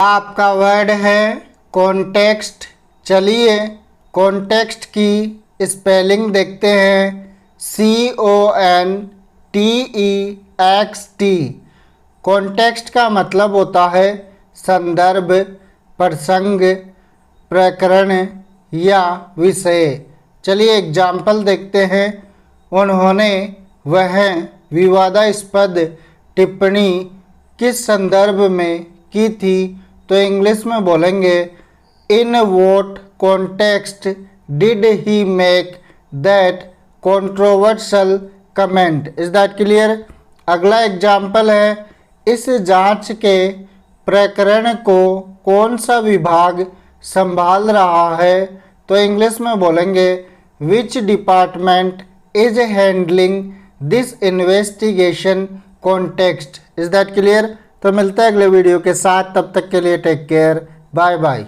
आपका वर्ड है कॉन्टेक्स्ट। चलिए कॉन्टेक्स्ट की स्पेलिंग देखते हैं। CONTEXT। कॉन्टेक्स्ट का मतलब होता है संदर्भ, प्रसंग, प्रकरण या विषय। चलिए एग्जाम्पल देखते हैं। उन्होंने वह विवादास्पद टिप्पणी किस संदर्भ में की थी? तो इंग्लिश में बोलेंगे in what context did he make that controversial comment. Is that clear? अगला एग्जाम्पल है, इस जांच के प्रकरण को कौन सा विभाग संभाल रहा है? तो इंग्लिश में बोलेंगे which department is handling this investigation context. Is that clear? तो मिलता है अगले वीडियो के साथ, तब तक के लिए टेक केयर, बाय बाय।